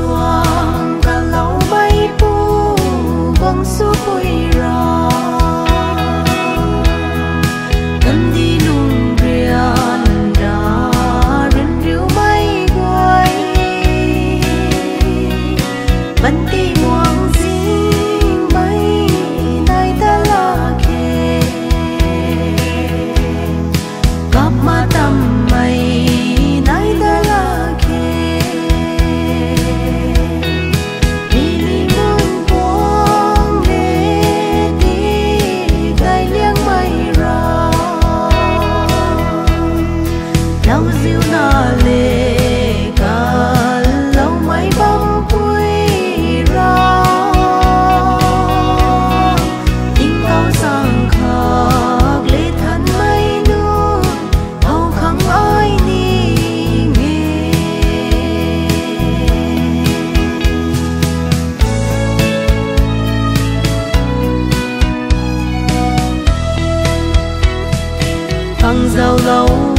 xuồng cả lâu bay pu băng su bụi rò cần đi nung riêng đã rừng riu mây quay vẫn đi muang xinh mây nay ta là kề gặp mà tầm mây nay ta là kề đi đi muôn quang để đi gai liang mây ra lâu diêu na lệ cả lâu mây bóng quỳ ra tình cao sang khắc lệ thân mây nu hầu khăng ai đi nghe khăng giàu lâu